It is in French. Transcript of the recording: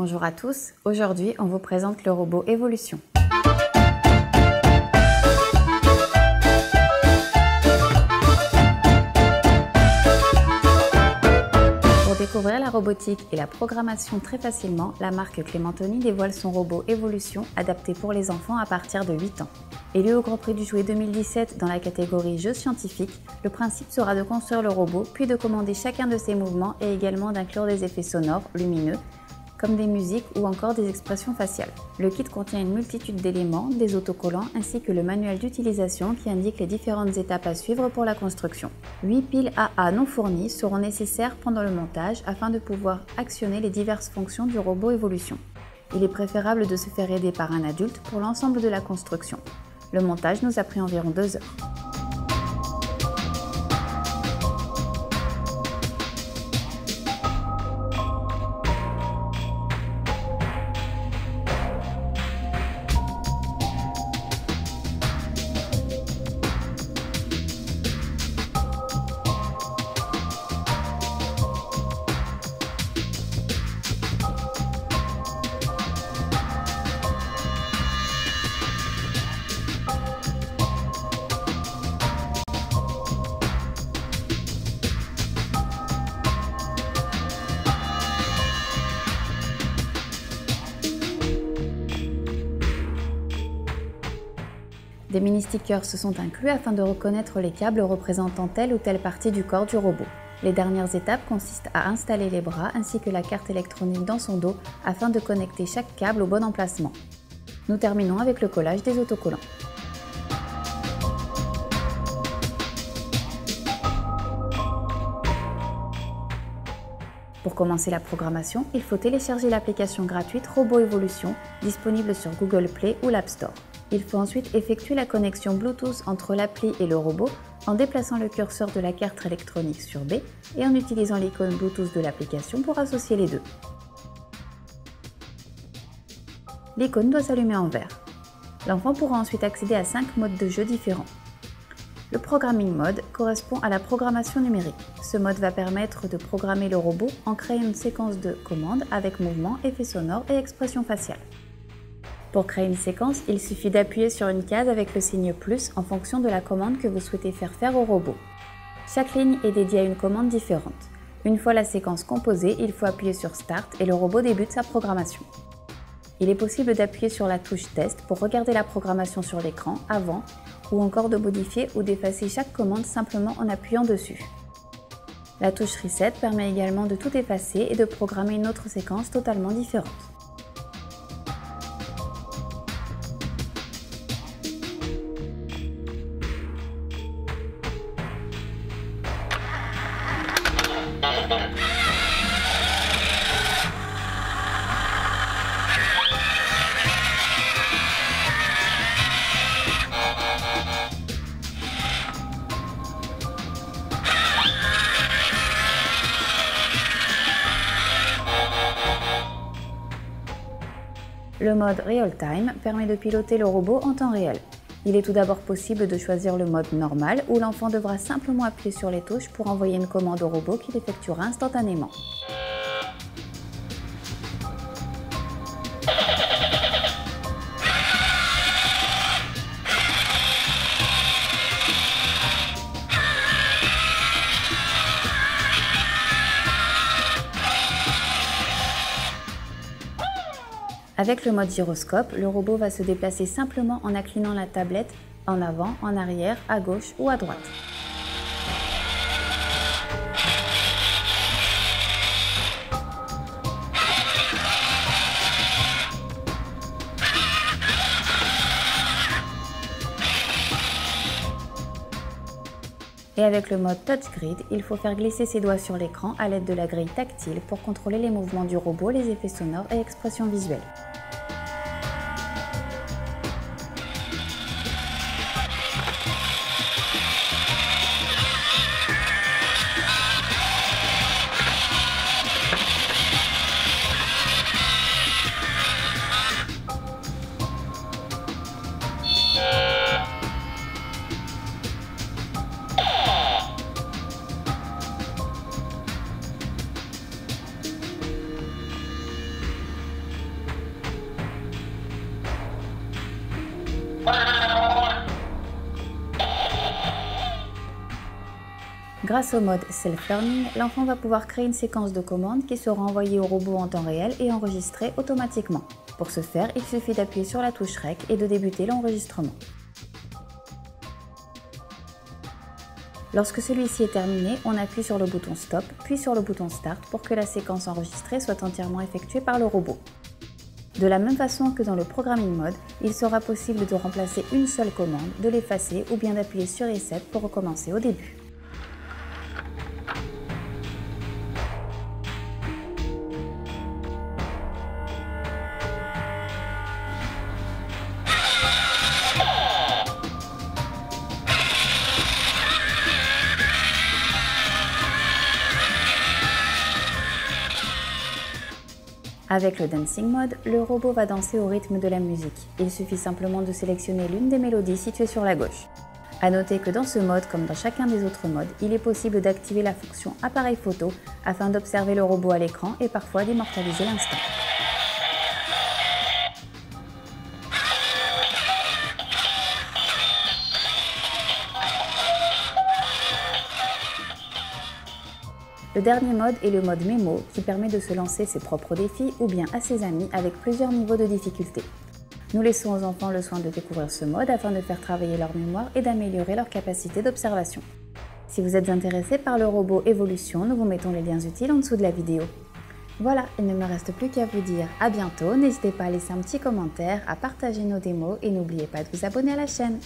Bonjour à tous, aujourd'hui on vous présente le robot Evolution. Pour découvrir la robotique et la programmation très facilement, la marque Clémentoni dévoile son robot Evolution adapté pour les enfants à partir de 8 ans. Élu au Grand Prix du Jouet 2017 dans la catégorie Jeux scientifiques, le principe sera de construire le robot puis de commander chacun de ses mouvements et également d'inclure des effets sonores, lumineux, comme des musiques ou encore des expressions faciales. Le kit contient une multitude d'éléments, des autocollants ainsi que le manuel d'utilisation qui indique les différentes étapes à suivre pour la construction. 8 piles AA non fournies seront nécessaires pendant le montage afin de pouvoir actionner les diverses fonctions du robot Evolution. Il est préférable de se faire aider par un adulte pour l'ensemble de la construction. Le montage nous a pris environ 2 heures. Des mini-stickers se sont inclus afin de reconnaître les câbles représentant telle ou telle partie du corps du robot. Les dernières étapes consistent à installer les bras ainsi que la carte électronique dans son dos afin de connecter chaque câble au bon emplacement. Nous terminons avec le collage des autocollants. Pour commencer la programmation, il faut télécharger l'application gratuite Robot Evolution disponible sur Google Play ou l'App Store. Il faut ensuite effectuer la connexion Bluetooth entre l'appli et le robot en déplaçant le curseur de la carte électronique sur B et en utilisant l'icône Bluetooth de l'application pour associer les deux. L'icône doit s'allumer en vert. L'enfant pourra ensuite accéder à 5 modes de jeu différents. Le Programming Mode correspond à la programmation numérique. Ce mode va permettre de programmer le robot en créant une séquence de commandes avec mouvements, effets sonores et expressions faciales. Pour créer une séquence, il suffit d'appuyer sur une case avec le signe plus en fonction de la commande que vous souhaitez faire au robot. Chaque ligne est dédiée à une commande différente. Une fois la séquence composée, il faut appuyer sur Start et le robot débute sa programmation. Il est possible d'appuyer sur la touche Test pour regarder la programmation sur l'écran avant ou encore de modifier ou d'effacer chaque commande simplement en appuyant dessus. La touche Reset permet également de tout effacer et de programmer une autre séquence totalement différente. Le mode Real Time permet de piloter le robot en temps réel. Il est tout d'abord possible de choisir le mode normal où l'enfant devra simplement appuyer sur les touches pour envoyer une commande au robot qui l'effectuera instantanément. Avec le mode gyroscope, le robot va se déplacer simplement en inclinant la tablette en avant, en arrière, à gauche ou à droite. Et avec le mode Touch Grid, il faut faire glisser ses doigts sur l'écran à l'aide de la grille tactile pour contrôler les mouvements du robot, les effets sonores et expressions visuelles. Grâce au mode Self-Learning, l'enfant va pouvoir créer une séquence de commandes qui sera envoyée au robot en temps réel et enregistrée automatiquement. Pour ce faire, il suffit d'appuyer sur la touche REC et de débuter l'enregistrement. Lorsque celui-ci est terminé, on appuie sur le bouton Stop, puis sur le bouton Start pour que la séquence enregistrée soit entièrement effectuée par le robot. De la même façon que dans le Programming Mode, il sera possible de remplacer une seule commande, de l'effacer ou bien d'appuyer sur Reset pour recommencer au début. Avec le Dancing Mode, le robot va danser au rythme de la musique. Il suffit simplement de sélectionner l'une des mélodies situées sur la gauche. A noter que dans ce mode, comme dans chacun des autres modes, il est possible d'activer la fonction appareil photo afin d'observer le robot à l'écran et parfois d'immortaliser l'instant. Le dernier mode est le mode mémo qui permet de se lancer ses propres défis ou bien à ses amis avec plusieurs niveaux de difficulté. Nous laissons aux enfants le soin de découvrir ce mode afin de faire travailler leur mémoire et d'améliorer leur capacité d'observation. Si vous êtes intéressé par le robot Evolution, nous vous mettons les liens utiles en dessous de la vidéo. Voilà, il ne me reste plus qu'à vous dire à bientôt, n'hésitez pas à laisser un petit commentaire, à partager nos démos et n'oubliez pas de vous abonner à la chaîne.